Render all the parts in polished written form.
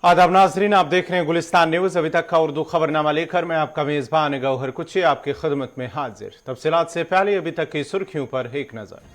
आदाब नाजरीन, आप देख रहे हैं गुलिस्तान न्यूज। अभी तक का उर्दू खबरनामा लेकर मैं आपका मेजबान गौहर कुची आपकी खिदमत में हाजिर। तफसीलात से पहले अभी तक की सुर्खियों पर एक नजर।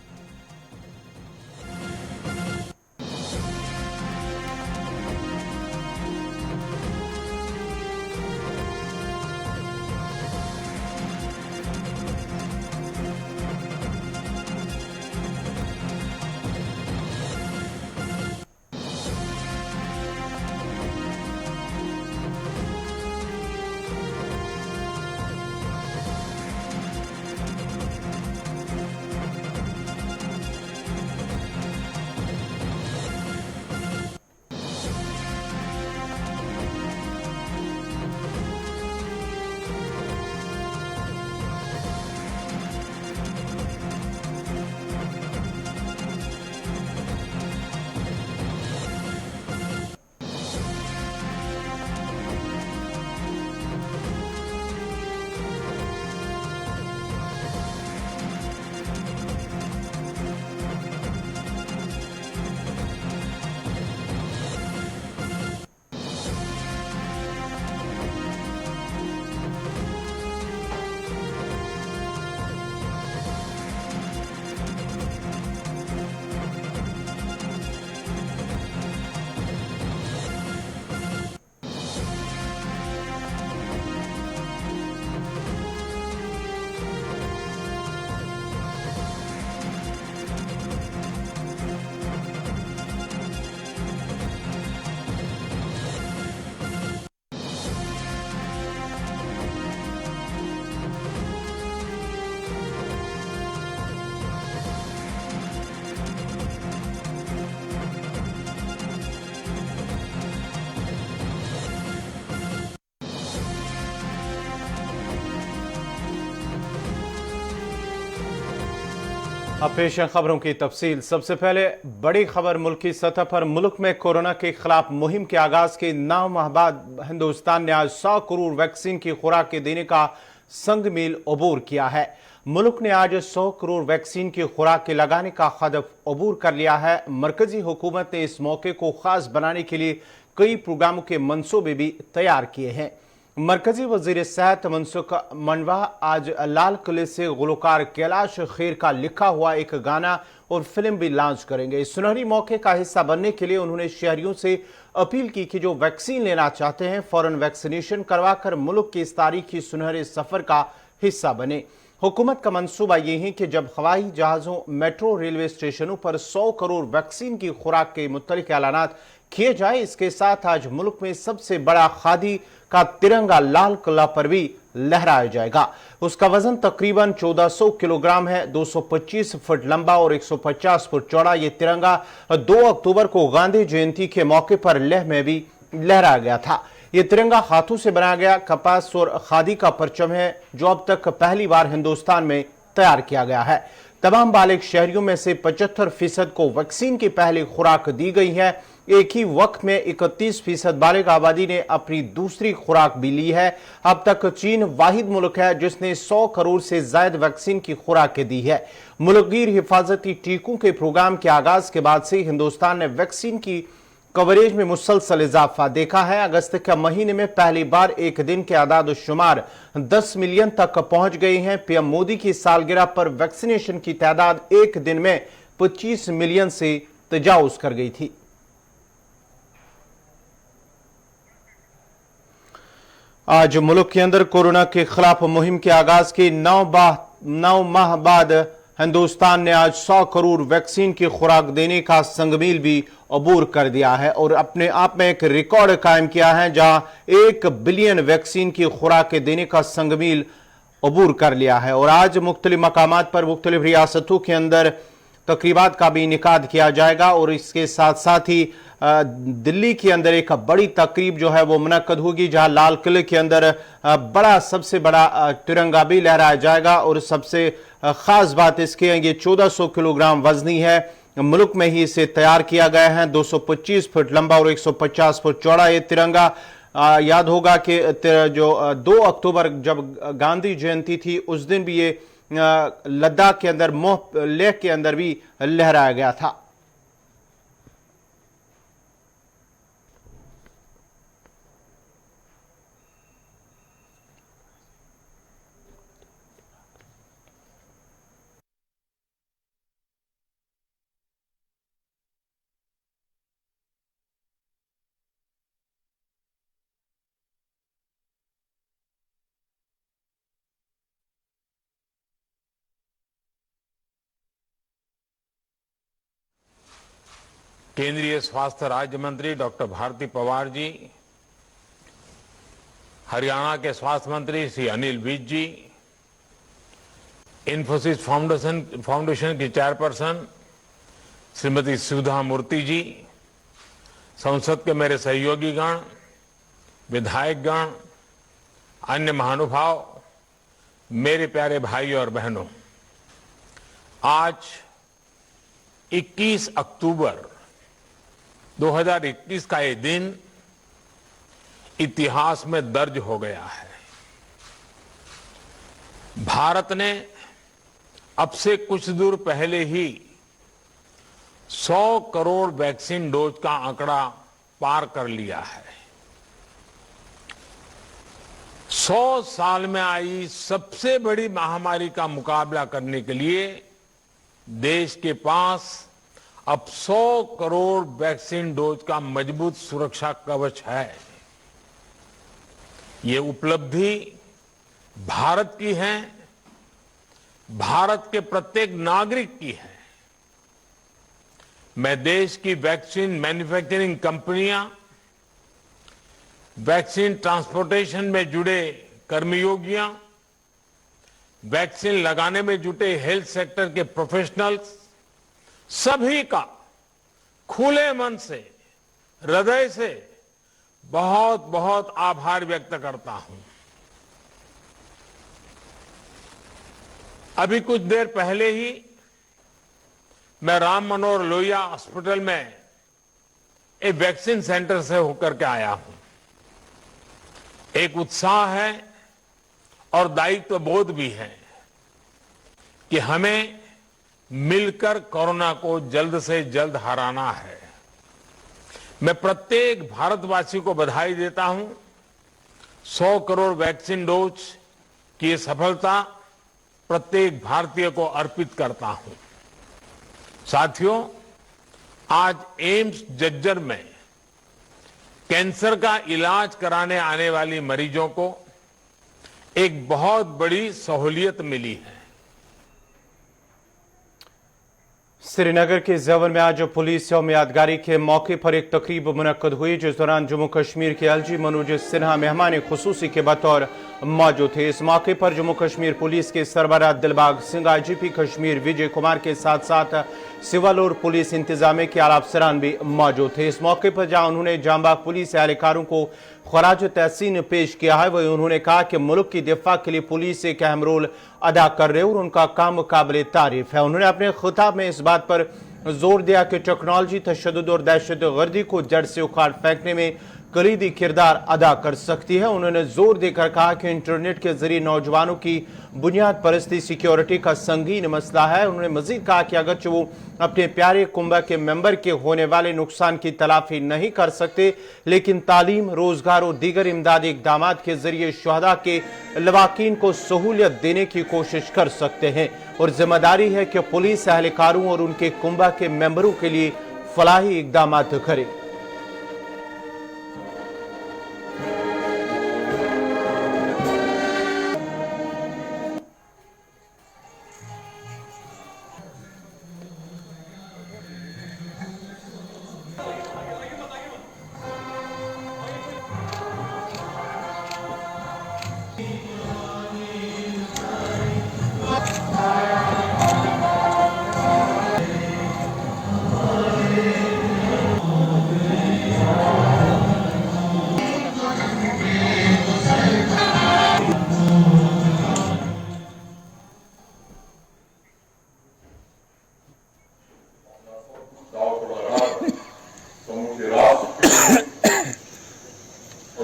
अब पेश है खबरों की तफसील। सबसे पहले बड़ी खबर मुल्क की सतह पर। मुल्क में कोरोना के खिलाफ मुहिम के आगाज के 9 माह बाद हिंदुस्तान ने आज 100 करोड़ वैक्सीन की खुराक के देने का संग मील अबूर किया है। मुल्क ने आज 100 करोड़ वैक्सीन की खुराक के लगाने का हदफ अबूर कर लिया है। मरकजी हुकूमत ने इस मौके को खास बनाने के लिए कई प्रोग्रामों के मंसूबे भी तैयार किए हैं। मरकजी वजीर सेहत मनसुख मंडवा आज लाल किले से गुलकार कैलाश खेर का लिखा हुआ एक गाना और फिल्म भी लॉन्च करेंगे। इस सुनहरी मौके का हिस्सा बनने के लिए उन्होंने शहरियों से अपील की कि जो वैक्सीन लेना चाहते हैं फौरन वैक्सीनेशन करवाकर मुल्क के इस तारीखी सुनहरे सफर का हिस्सा बने। हुकूमत का मंसूबा ये है कि जब हवाई जहाजों, मेट्रो, रेलवे स्टेशनों पर 100 करोड़ वैक्सीन की खुराक के मुतल्लिक ऐलानात किए जाए। इसके साथ आज मुल्क में सबसे बड़ा खादी का तिरंगा लाल किला पर भी लहराया जाएगा। उसका वजन तकरीबन 1400 किलोग्राम है। 225 फुट लंबा और 150 फुट चौड़ा ये तिरंगा 2 अक्टूबर को गांधी जयंती के मौके पर लेह में भी लहराया गया था। ये तिरंगा हाथों से बनाया गया कपास और खादी का परचम है, जो अब तक पहली बार हिंदुस्तान में तैयार किया गया है। तमाम बालिग शहरियों में से 75% को वैक्सीन की पहली खुराक दी गई है। एक ही वक्त में 31% बालिग आबादी ने अपनी दूसरी खुराक भी ली है। अब तक चीन वाहिद मुल्क है जिसने 100 करोड़ से ज्यादा वैक्सीन की खुराकें दी है। मुल्कगीर हिफाजती टीकों के प्रोग्राम के आगाज के बाद से हिंदुस्तान ने वैक्सीन की कवरेज में मुसलसल इजाफा देखा है। अगस्त के महीने में पहली बार एक दिन के आदाद शुमार 10 मिलियन तक पहुंच गए हैं। पीएम मोदी की सालगिरह पर वैक्सीनेशन की तादाद एक दिन में 25 मिलियन से तजावुज कर गई थी। आज मुल्क के अंदर कोरोना के खिलाफ मुहिम के आगाज के 9 माह बाद हिंदुस्तान ने आज 100 करोड़ वैक्सीन की खुराक देने का संगमील भी अबूर कर दिया है और अपने आप में एक रिकॉर्ड कायम किया है, जहां 1 बिलियन वैक्सीन की खुराकें देने का संगमील अबूर कर लिया है। और आज मुख्तलिफ मकामात पर मुख्तलिफ रियासतों के अंदर तकरीबात का भी इनेकाद किया जाएगा और इसके साथ साथ ही दिल्ली के अंदर एक बड़ी तकरीब जो है वो मुनक्कद होगी, जहां लाल किले के अंदर सबसे बड़ा तिरंगा भी लहराया जाएगा। और सबसे खास बात इसके ये 1400 किलोग्राम वजनी है। मुल्क में ही इसे तैयार किया गया है। 225 फुट लंबा और 150 फुट चौड़ा ये तिरंगा। याद होगा कि जो 2 अक्टूबर जब गांधी जयंती थी उस दिन भी ये लद्दाख के अंदर मोह लेह के अंदर भी लहराया गया था। केंद्रीय स्वास्थ्य राज्य मंत्री डॉक्टर भारती पवार जी, हरियाणा के स्वास्थ्य मंत्री श्री अनिल विज जी, इन्फोसिस फाउंडेशन की चेयरपर्सन श्रीमती सुधा मूर्ति जी, संसद के मेरे सहयोगी गण, विधायक गण, अन्य महानुभाव, मेरे प्यारे भाई और बहनों, आज 21 अक्टूबर 2021 का ये दिन इतिहास में दर्ज हो गया है। भारत ने अब से कुछ दूर पहले ही 100 करोड़ वैक्सीन डोज का आंकड़ा पार कर लिया है। 100 साल में आई सबसे बड़ी महामारी का मुकाबला करने के लिए देश के पास अब 100 करोड़ वैक्सीन डोज का मजबूत सुरक्षा कवच है। ये उपलब्धि भारत की है, भारत के प्रत्येक नागरिक की है। मैं देश की वैक्सीन मैन्युफैक्चरिंग कंपनियां, वैक्सीन ट्रांसपोर्टेशन में जुड़े कर्मयोगियां, वैक्सीन लगाने में जुटे हेल्थ सेक्टर के प्रोफेशनल्स, सभी का खुले मन से, हृदय से बहुत बहुत आभार व्यक्त करता हूं। अभी कुछ देर पहले ही मैं राम मनोहर लोहिया हॉस्पिटल में एक वैक्सीन सेंटर से होकर के आया हूं। एक उत्साह है और दायित्व बोध भी है कि हमें मिलकर कोरोना को जल्द से जल्द हराना है। मैं प्रत्येक भारतवासी को बधाई देता हूं। 100 करोड़ वैक्सीन डोज की ये सफलता प्रत्येक भारतीय को अर्पित करता हूं। साथियों, आज एम्स झज्जर में कैंसर का इलाज कराने आने वाली मरीजों को एक बहुत बड़ी सहूलियत मिली है। श्रीनगर के ज़ेवर में आज पुलिस यौम यादगारी के मौके पर एक तकरीब मुनक्कद हुई, जिस दौरान जम्मू कश्मीर के एलजी मनोज सिन्हा मेहमान खुसूसी के बतौर मौजूद थे। इस मौके पर जम्मू कश्मीर पुलिस के सरबराह दिलबाग सिंह, आईजीपी कश्मीर विजय कुमार के साथ साथ सिविल और पुलिस इंतजामिया के आला अफसरान भी मौजूद थे। इस मौके पर जहां उन्होंने जांबाग पुलिस एहलकारों को खराज तहसीन पेश किया है, वही उन्होंने कहा कि मुल्क की दिफा के लिए पुलिस एक अहम रोल अदा कर रहे और उनका काम काबिल तारीफ है। उन्होंने अपने खिताब में इस बात पर जोर दिया कि टेक्नोलॉजी तशद्दुद और दहशत गर्दी को जड़ से उखाड़ फेंकने में कलीदी किरदार अदा कर सकती है। उन्होंने जोर देकर कहा कि इंटरनेट के जरिए नौजवानों की बुनियाद परस्ती सिक्योरिटी का संगीन मसला है। उन्होंने मजीद कहा कि अगरचे वो अपने प्यारे कुंबा के मेंबर के होने वाले नुकसान की तलाफी नहीं कर सकते, लेकिन तालीम, रोजगार और दीगर इमदादी इकदाम के जरिए शुहदा के लवाकीन को सहूलियत देने की कोशिश कर सकते हैं और जिम्मेदारी है कि पुलिस एहलकारों और उनके कुंबा के मेंबरों के लिए फलाही इकदाम करें।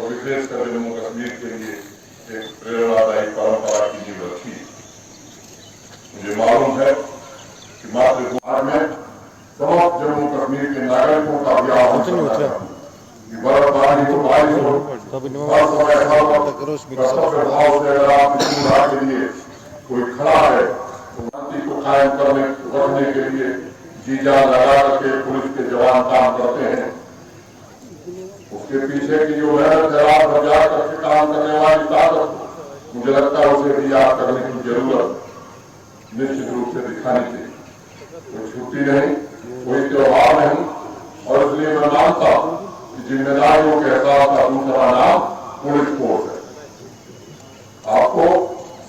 विशेषकर जम्मू कश्मीर के लिए एक प्रेरणादायी परंपरा की नींव रखी। मुझे मालूम है कि मातृभूमि में समस्त जम्मू कश्मीर के नागरिकों का भी आह्वान करता हूं कि बर्फबारी हो, बारिश हो, हर समय कर्तव्य भाव से अगर आप इस सुविधा के लिए कोई खड़ा है तो शांति को कायम रखने के लिए जी जान लगा करके पुलिस के जवान काम करते हैं। उसके पीछे की जो मेहनत है, रात भर जा करके काम करने वाली ताकत, मुझे लगता है उसे भी याद करने की जरूरत निश्चित रूप से दिखानी चाहिए। कोई छुट्टी नहीं, कोई त्योहार नहीं जानता हूं कि जिम्मेदारियों के एहसास का दूसरा नाम पुलिस फोर्स है। आपको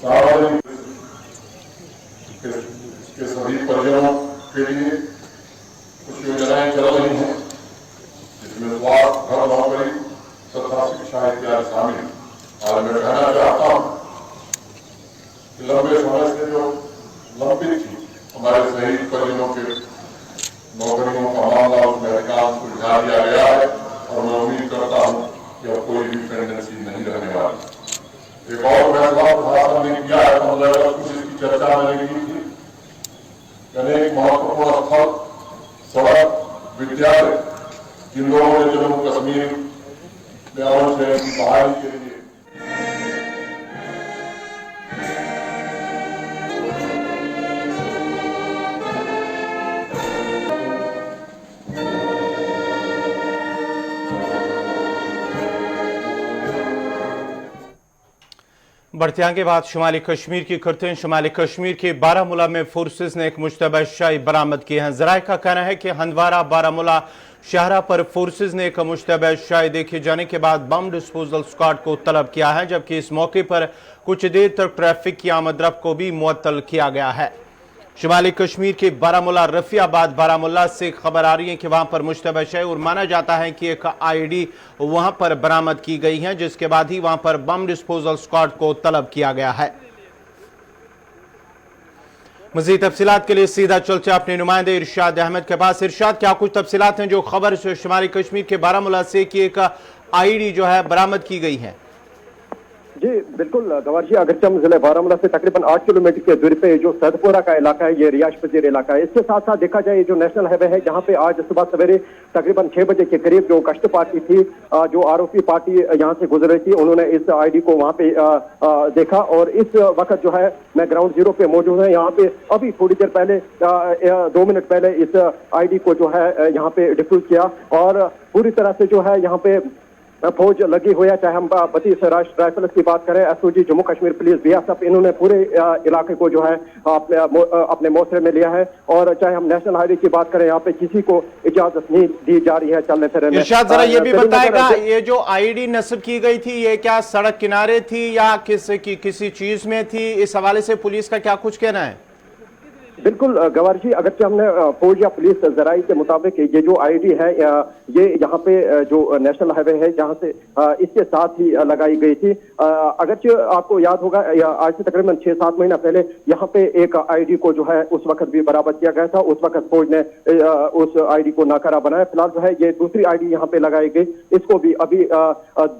सार्वजनिक के सभी परिजनों के लिए कुछ योजनाएं चल रही हैं, जिसमें स्वास्थ्य, घर, नौकरी तथा शिक्षा इत्यादि शामिल है। और मैं कहना चाहता हूं कि लंबे समय से जो लंबित थी हमारे शहीद परिजनों के नौकरियों का मामला, उसमें अधिकांश सुलझा दिया गया है और मैं उम्मीद करता हूं कि अब कोई भी पेंडेंसी नहीं रहने वाली। एक और फैसला प्रशासन ने किया है, 15 अगस्त को इसकी चर्चा मैंने की थी। अनेक महत्वपूर्ण स्थल, सड़क, विद्यालय जिन लोगों ने जम्मू कश्मीर में अमन शहर की बहाली के लिए बढ़ते आगे बात शुमाली कश्मीर की करते हैं। शुमाली कश्मीर के बारामूला में फोर्सेस ने एक मुश्तबा शाही बरामद किए हैं। जराये का कहना है कि हंदवारा बारामूला शाहरा पर फोर्सेस ने एक मुश्तबा शाही देखे जाने के बाद बम डिस्पोजल स्क्वाड को तलब किया है, जबकि इस मौके पर कुछ देर तक ट्रैफिक की आमदरफ्त को भी मुअत्तल किया गया है। शुमाली कश्मीर के बारामूला रफियाबाद बारामूला से खबर आ रही है कि वहां पर मुश्तबा शाही और माना जाता है कि एक आईडी वहां पर बरामद की गई है, जिसके बाद ही वहां पर बम डिस्पोजल स्क्वाड को तलब किया गया है। मजीद तफसीलात के लिए सीधा चलते अपने नुमाइंदे इरशाद अहमद के पास। इरशाद, क्या कुछ तफसीलात हैं जो खबर शुमाली कश्मीर के बारामूला से कि एक आईडी जो है बरामद की गई है? जी बिल्कुल गवार जी, अगरचे हम जिले बारामूला से तकरीबन 8 किलोमीटर की दूरी पे जो सदपुरा का इलाका है, ये रियाश पजीर इलाका है। इसके साथ साथ देखा जाए जो नेशनल हाईवे है, जहाँ पे आज सुबह सवेरे तकरीबन 6 बजे के करीब जो गश्त पार्टी थी, जो आरोपी पार्टी यहाँ से गुजर रही थी, उन्होंने इस आईडी को वहाँ पे देखा और इस वक्त जो है मैं ग्राउंड जीरो पे मौजूद है। यहाँ पे अभी थोड़ी देर पहले 2 मिनट पहले इस आईडी को जो है यहाँ पे डिफ्यूज किया और पूरी तरह से जो है यहाँ पे फौज लगी हुई है। चाहे हम बतीस राष्ट्र राइफल्स की बात करें, SOG Jammu Kashmir police, BSF, इन्होंने पूरे इलाके को जो है अपने मोहरे में लिया है। और चाहे हम नेशनल हाईवे की बात करें, यहाँ पे किसी को इजाजत नहीं दी जा रही है चलने फिरने में। इरशाद, जरा ये भी बताएगा, ये जो आईडी नस्ब की गई थी, ये क्या सड़क किनारे थी या किसी चीज में थी? इस हवाले से पुलिस का क्या कुछ कहना है? बिल्कुल गवार जी, अगरचे हमने फौज या पुलिस जराई के मुताबिक ये जो आईडी है ये यहाँ पे जो नेशनल हाईवे है जहाँ से इसके साथ ही लगाई गई थी। अगरचे आपको याद होगा आज से तकरीबन 6-7 महीना पहले यहाँ पे एक आईडी को जो है उस वक्त भी बरामद किया गया था। उस वक्त फौज ने उस आईडी को नाकारा बनाया। फिलहाल जो है ये दूसरी आईडी यहाँ पे लगाई गई, इसको भी अभी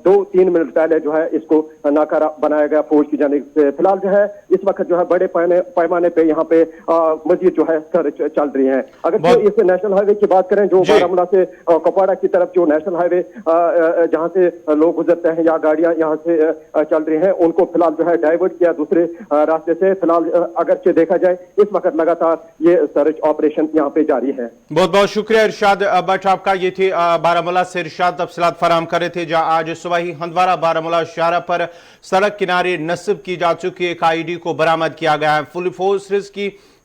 2-3 मिनट पहले जो है इसको नाकारा बनाया गया फौज की जानिब से। फिलहाल जो है इस वक्त जो है बड़े पैमाने पे यहाँ पे मजीद जो है सर्च चल रही है। अगर तो इस नेशनल हाईवे की बात करें, जो बारामूला से कुपवाड़ा की तरफ जो नेशनल हाईवे जहां से लोग गुजरते हैं या गाड़ियां यहां से चल रही हैं, उनको फिलहाल जो है डाइवर्ट किया दूसरे रास्ते से। फिलहाल अगर देखा जाए इस वक्त लगातार ये सर्च ऑपरेशन यहाँ पे जारी है। बहुत बहुत शुक्रिया इरशाद भट्ट आपका। ये थे बारामूला से इरशाद तफसीलात फराहम कर रहे थे, जहां आज सुबह ही हंदवारा बारामूला शाहरा पर सड़क किनारे नस्ब की जा चुकी एक आईडी को बरामद किया गया है। फुल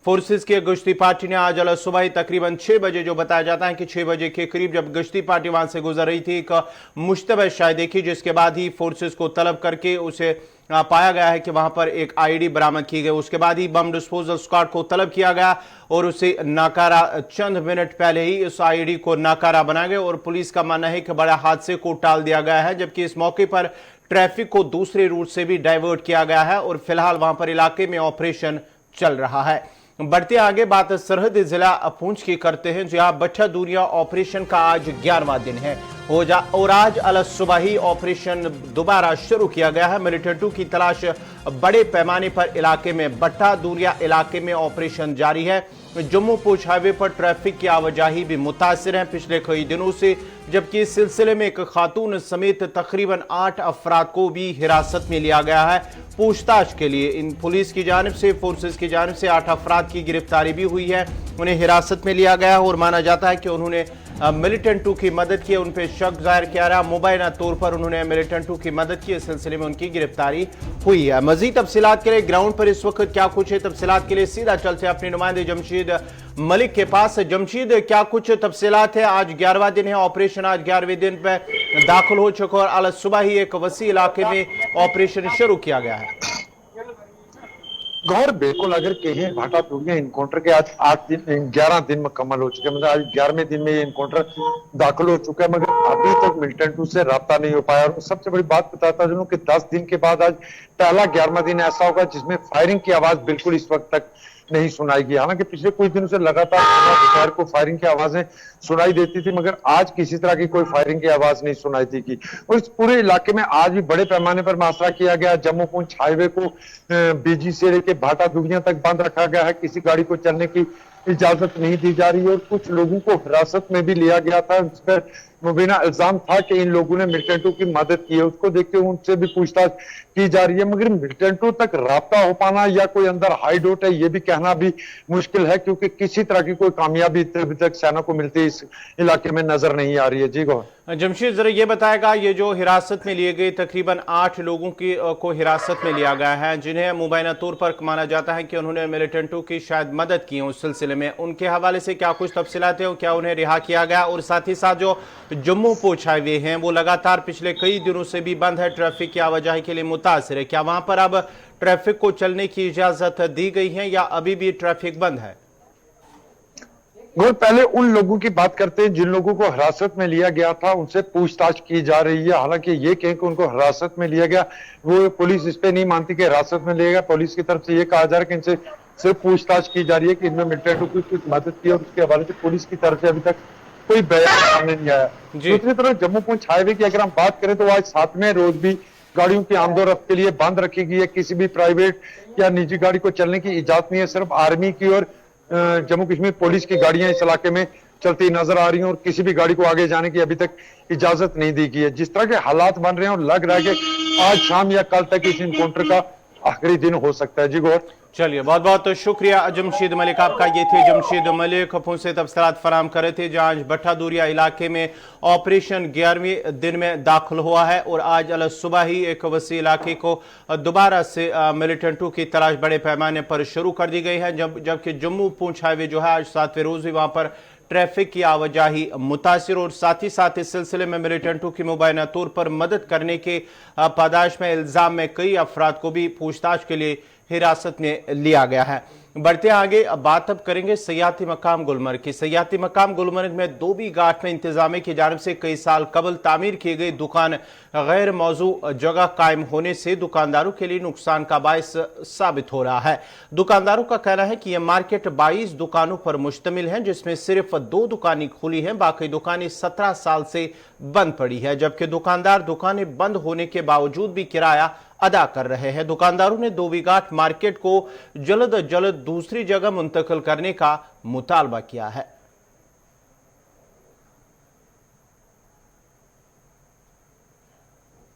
फोर्सेस की गश्ती पार्टी ने आज सुबह ही तकरीबन 6 बजे, जो बताया जाता है कि 6 बजे के करीब जब गश्ती पार्टी वहां से गुजर रही थी, एक मुश्तबा शाही देखी, जिसके बाद ही फोर्सेस को तलब करके उसे पाया गया है कि वहां पर एक आईडी बरामद की गई। उसके बाद ही बम डिस्पोजल स्क्वाड को तलब किया गया और उसे नाकारा चंद मिनट पहले ही इस आईडी को नाकारा बनाया गया और पुलिस का मानना है कि बड़ा हादसे को टाल दिया गया है, जबकि इस मौके पर ट्रैफिक को दूसरे रूट से भी डाइवर्ट किया गया है और फिलहाल वहां पर इलाके में ऑपरेशन चल रहा है। बढ़ते आगे बात सरहदी जिला पूंछ की करते हैं, जहां बच्चा दूरिया ऑपरेशन का आज 11वां दिन है और आज अल सुबह ही ऑपरेशन दोबारा शुरू किया गया है। मिलिटेंट 2 की तलाश बड़े पैमाने पर इलाके में बट्टा दूरिया इलाके में ऑपरेशन जारी है। जम्मू पूंछ हाईवे पर ट्रैफिक की आवाजाही भी मुतासिर है पिछले कई दिनों से, जबकि इस सिलसिले में एक खातून समेत तकरीबन 8 अफराद को भी हिरासत में लिया गया है पूछताछ के लिए। इन पुलिस की जानिब से, फोर्सेस की जानिब से 8 अफराद की गिरफ्तारी भी हुई है, उन्हें हिरासत में लिया गया और माना जाता है कि उन्होंने मिलिटेंटों की मदद की, उन पर शक जाहिर किया रहा। मुबैना तौर पर उन्होंने मिलिटेंटों की मदद की, इस सिलसिले में उनकी गिरफ्तारी हुई है। मजीद तफसीलात के लिए ग्राउंड पर इस वक्त क्या कुछ है, तफसीलात के लिए सीधा चलते हैं अपने नुमाइंदे जमशीद मलिक के पास। जमशीद, क्या कुछ तफसीलात है? आज 11वां दिन है, ऑपरेशन आज 11वें दिन पे दाखिल हो चुका और अल सुबह ही एक वसी इलाके में ऑपरेशन शुरू किया गया है। गौर बिल्कुल, अगर कहें भाटा टूटिया इनकाउंटर के आज 11 दिन मुकम्मल हो चुके हैं, मतलब आज 11वें दिन में ये इनकाउंटर दाखिल हो चुका है, मगर अभी तक मिलिटेंटों से राब्ता नहीं हो पाया। और सबसे बड़ी बात बताता हूं कि 10 दिन के बाद आज पहला 11वां दिन ऐसा होगा जिसमें फायरिंग की आवाज बिल्कुल इस वक्त तक नहीं सुनाई गई। हालांकि पिछले कुछ दिनों से लगातार दोपहर को फायरिंग की आवाजें सुनाई देती थी, मगर आज किसी तरह की कोई फायरिंग की आवाज नहीं सुनाई दी गई। और इस पूरे इलाके में आज भी बड़े पैमाने पर मुआसरा किया गया। जम्मू पुंछ हाईवे को बीजी से लेकर भाटा दुगिया तक बंद रखा गया है, किसी गाड़ी को चलने की इजाजत नहीं दी जा रही है। और कुछ लोगों को हिरासत में भी लिया गया था, उस पर मुबीना इल्जाम था कि इन लोगों ने मिलिटेंटों की मदद की है, उसको देखते हुए उनसे भी पूछताछ की जा रही है। मगर मिलिटेंटों तक राब्ता हो पाना या कोई अंदर हाईडोट है, ये भी कहना भी मुश्किल है, क्योंकि किसी तरह की कोई कामयाबी अभी तक सेना को मिलती इस इलाके में नजर नहीं आ रही है। जी गौर जमशीद, जरा ये बताएगा, ये जो हिरासत में लिए गए तकरीबन 8 लोगों की को हिरासत में लिया गया है, जिन्हें मुबैना तौर पर माना जाता है कि उन्होंने मिलिटेंटों की शायद मदद की है, उस सिलसिले में उनके हवाले से क्या कुछ तफसीलात है? क्या उन्हें रिहा किया गया? और साथ ही साथ जो जम्मू पूंछ हाईवे हैं वो लगातार पिछले कई दिनों से भी बंद है, ट्रैफिक की आवाजाही के लिए मुतासिर है, क्या वहां पर अब ट्रैफिक को चलने की इजाजत दी गई है या अभी भी ट्रैफिक बंद है? और पहले उन लोगों की बात करते हैं जिन लोगों को हिरासत में लिया गया था, उनसे पूछताछ की जा रही है। हालांकि ये कहें कि उनको हिरासत में लिया गया, वो पुलिस इस पे नहीं मानती कि हिरासत में लिया गया। पुलिस की तरफ से ये कहा जा रहा है कि इनसे सिर्फ पूछताछ की जा रही है कि इनमें मिलिटेंटों की कुछ मदद की, और उसके हवाले से पुलिस की तरफ से अभी तक कोई बयान सामने नहीं आया। दूसरी तरफ जम्मू पुंछ हाईवे की अगर हम बात करें तो आज 7वें रोज भी गाड़ियों की आमदोरफ्त के लिए बंद रखी गई है। किसी भी प्राइवेट या निजी गाड़ी को चलने की इजाजत नहीं है, सिर्फ आर्मी की और जम्मू कश्मीर पुलिस की गाड़ियां इस इलाके में चलती नजर आ रही हैं, और किसी भी गाड़ी को आगे जाने की अभी तक इजाजत नहीं दी गई है। जिस तरह के हालात बन रहे हैं और लग रहा है कि आज शाम या कल तक इस इनकाउंटर का आखिरी दिन हो सकता है। जी गौर, चलिए, बहुत बहुत शुक्रिया जमशीद मलिक आपका। ये थे जमशीद मलिक, से तफसीलात फराम कर रहे थे, जहाँ आज भट्टा दूरिया इलाके में ऑपरेशन 11वें दिन में दाखिल हुआ है और आज अल सुबह ही एक वसी इलाके को दोबारा से मिलिटेंटों की तलाश बड़े पैमाने पर शुरू कर दी गई है। जबकि जम्मू पूंछ हाईवे जो है आज 7वें रोज भी वहां पर ट्रैफिक की आवाजाही मुतासिर, और साथ ही साथ इस सिलसिले में मिलिटेंटों की मुबैना तौर पर मदद करने के पादाश में इल्जाम में कई अफराद को भी पूछताछ के लिए हिरासत में लिया गया है। बढ़ते आगे, अब बात करेंगे सयाहती मकाम गुलमर्ग की। सयाहती मकाम गुलमर्ग में धोबी घाट में इंतजामिया की जानिब से कई साल कबल तामीर की गई दुकान गैर मौजू जगह कायम होने से दुकानदारों के लिए नुकसान का बायस साबित हो रहा है। दुकानदारों का कहना है कि यह मार्केट 22 दुकानों पर मुश्तमिल है, जिसमें सिर्फ 2 दुकानें खुली हैं, बाकी दुकानें 17 साल से बंद पड़ी है। जबकि दुकानदार दुकानें बंद होने के बावजूद भी किराया अदा कर रहे हैं। दुकानदारों ने धोबी घाट मार्केट को जल्द अज जल्द दूसरी जगह मुंतकिल करने का मुतालबा किया है।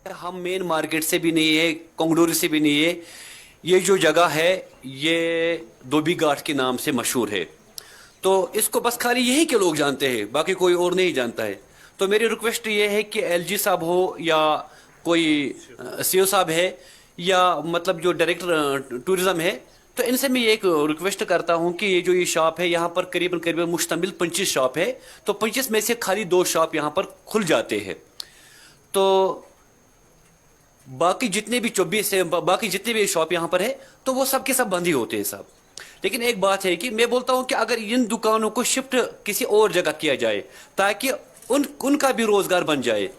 हम मेन मार्केट से भी नहीं है, कोंगडोरी से भी नहीं है। ये जो जगह है ये धोबी घाट के नाम से मशहूर है, तो इसको बस खाली यही के लोग जानते हैं, बाकी कोई और नहीं जानता है। तो मेरी रिक्वेस्ट ये है कि एलजी साहब हो या कोई सीओ साहब है या मतलब जो डायरेक्टर टूरिज्म है, तो इनसे मैं एक रिक्वेस्ट करता हूं कि ये जो ये शॉप है यहाँ पर करीबन करीबन मुश्तमिल 25 शॉप है, तो 25 में से खाली 2 शॉप यहाँ पर खुल जाते हैं, तो बाकी जितने भी 24 है, बाकी जितने भी शॉप यहाँ पर है तो वो सब के सब बंद ही होते हैं साहब। लेकिन एक बात है कि मैं बोलता हूं कि अगर इन दुकानों को शिफ्ट किसी और जगह किया जाए ताकि उनका भी रोजगार बन जाए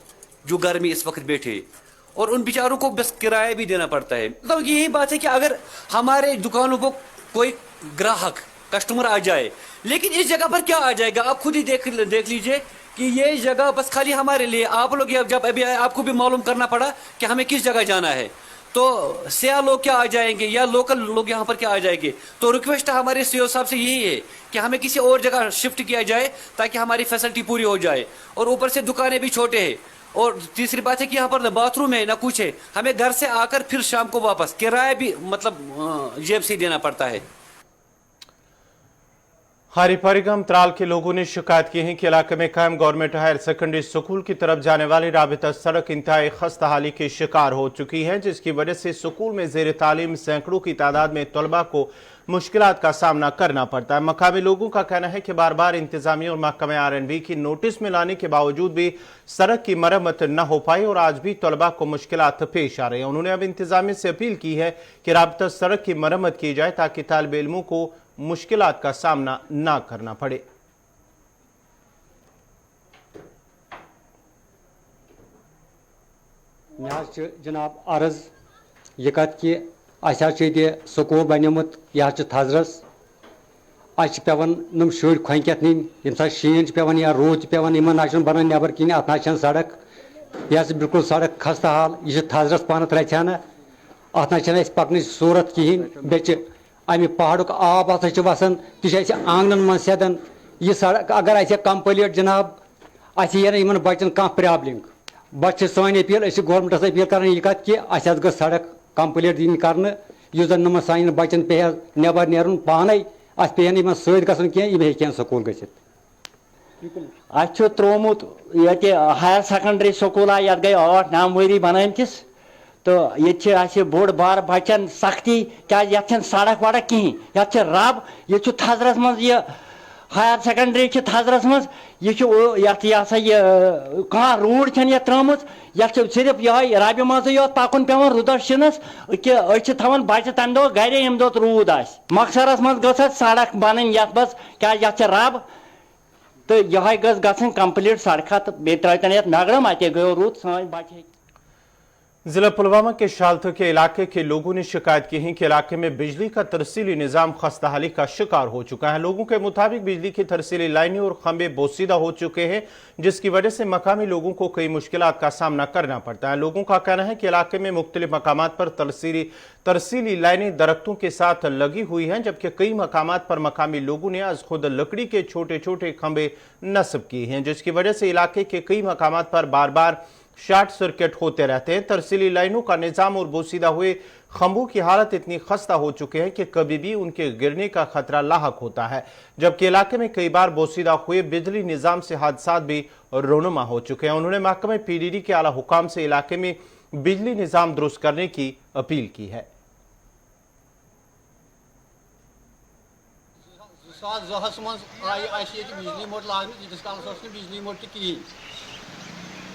जो घर में इस वक्त बैठे, और उन बेचारों को बस किराया भी देना पड़ता है। तो यही बात है कि अगर हमारे दुकानों को कोई ग्राहक कस्टमर आ जाए, लेकिन इस जगह पर क्या आ जाएगा, आप खुद ही देख लीजिए कि ये जगह बस खाली हमारे लिए। आप लोग जब अभी आए आपको भी मालूम करना पड़ा कि हमें किस जगह जाना है, तो सियाह लोग क्या आ जाएंगे या लोकल लोग यहाँ पर क्या आ जाएंगे। तो रिक्वेस्ट हमारे सीओ साहब से यही है कि हमें किसी और जगह शिफ्ट किया जाए ताकि हमारी फैसिलिटी पूरी हो जाए, और ऊपर से दुकानें भी छोटे हैं, और तीसरी बात है कि यहाँ पर ना बाथरूम है ना कुछ है, हमें घर से आकर फिर शाम को वापस किराया भी मतलब जेब से देना पड़ता है। खारीपारीगम त्राल के लोगों ने शिकायत की है कि इलाके में कायम गवर्नमेंट हायर सेकेंडरी स्कूल की तरफ जाने वाली राबिता सड़क इंतहाई खस्ताहाली की शिकार हो चुकी है, जिसकी वजह से स्कूल में जेर तालीम सैकड़ों की तादाद में तलबा को मुश्किलात का सामना करना पड़ता है। मकामी लोगों का कहना है कि बार बार इंतजामिया और महकमे R&B की नोटिस में लाने के बावजूद भी सड़क की मरम्मत न हो पाई और आज भी तलबा को मुश्किलात पेश आ रही है। उन्होंने अब इंतजामिया से अपील की है कि राबिता सड़क की मरम्मत की जाए ताकि तालिब इल्मों को मुश्किलात का सामना ना करना पड़े। जनाब अर्ज यह कत कि स्कूल बनिमुत यह थजरस पेवान नम शुर खोंकत नीन यम सा शीन पेवान या रूद पेवान इन ना बनान नबर कह अत ना सड़क यह बिल्कुल सड़क खस्ता हाल यह थजरस पान रचाना अत ना पकन सूरत कहें बे अमि पहाड़ुक आब अत वसान तह आंगन मन सदन यह सड़क अगर कम्प्लीट जनाब अन बचन कह प्रॉब्लम बच्चे सान अपील गवर्नमेंटस अपील कर यह कत कि ग सड़क कम्प्लीट दिन कर सान सान बचन पे नबर नेरुन पाने पे सत गन कह यह हे स्कूल गो त्रोमुत ये हायर सेकेंडरी स्कूल ये गई 8-9 वरी बनामतिस तो ये बोड़ बार बचन सख्ती क्या ये सड़क वड़क कहें ये रब ये थजरस मज ये हायर सेकेंडरी थजरस मज ये कह रूड ये त्रमुत ये सिर्फ यह रबि मज योत पकुन पे रुदस शिनस कि थवान बच्चे तम दो गर यम दो रूद मकसरस मज ग सड़क बन ये बस क्या ये रब तो यह गन कम्प्लीट सड़क तो बे त्रन ये नगरम अत गो रूद सान बच्चे। जिला पुलवामा के शालथो के इलाके के लोगों ने शिकायत की है कि इलाके में बिजली का तरसीली निजाम खस्ताहाली का शिकार हो चुका है। लोगों के मुताबिक बिजली की तरसीली लाइनें और खंबे बोसीदा हो चुके हैं, जिसकी वजह से मकामी लोगों को कई मुश्किलात का सामना करना पड़ता है। लोगों का कहना है कि इलाके में मुख्तलिफ मकामात पर तरसीली लाइनें दरख्तों के साथ लगी हुई हैं, जबकि कई मकामात पर मकामी लोगों ने आज खुद लकड़ी के छोटे छोटे खंबे नस्ब किए हैं, जिसकी वजह से इलाके के कई मकामात पर बार बार शॉर्ट सर्किट होते रहते हैं। तरसीली लाइनों का निजाम और बोसीदा हुए खंभों की हालत इतनी खस्ता हो चुके हैं कि कभी भी उनके गिरने का खतरा लाहक होता है, जबकि इलाके में कई बार बोसीदा हुए बिजली निजाम से हादसात भी रोनुमा हो चुके हैं। उन्होंने महकमे PDD के आला हुकाम से इलाके में बिजली निजाम दुरुस्त करने की अपील की है।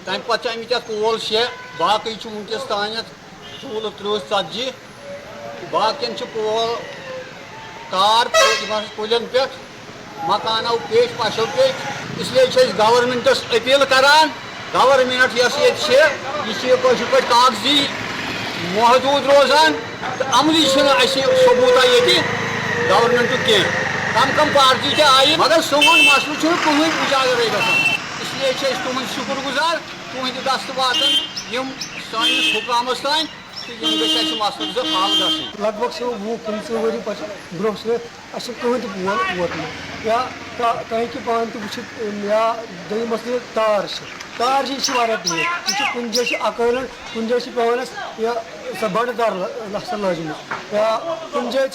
तम पे अमित पोल 6 बाकी वनकस तान चूल 30-40 बाकियन पोल तार पुलिन पे मकानों पेश पशो पे, इसलिए गवर्नमेंटस अपील करान गवर्नमेंट यह पे कागजी महदूद रोजान तो अमली सबूता ये गवर्नमेंट कह कम पार्टी आई मगर सोन मसल कहीं उजागर ग इसलिए तुम शुक्रगुजार तुंद दस्त वातन सानिस हुकामस तान तो मसल हल ग लगभग 20-25 वरी ब्रो कहीं पोल वोत या तक पान वो या दई मसल तार दूर यह कुन जाए अकल कुन जाए पेवान या बड़ तार लजम या कुन जाए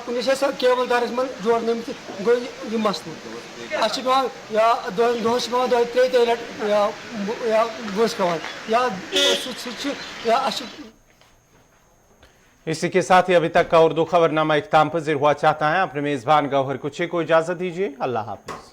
कुन जाए केबल तारस मन जोड़न गो यह मसल या दोहस पे 2-3 लट या बस पेवान या इसी के साथ ही अभी तक का उर्दू खबरनामा इख्ताम पज़ीर हुआ। चाहता है अपने मेजबान गौहर कुछे को इजाजत दीजिए। अल्लाह हाफिज।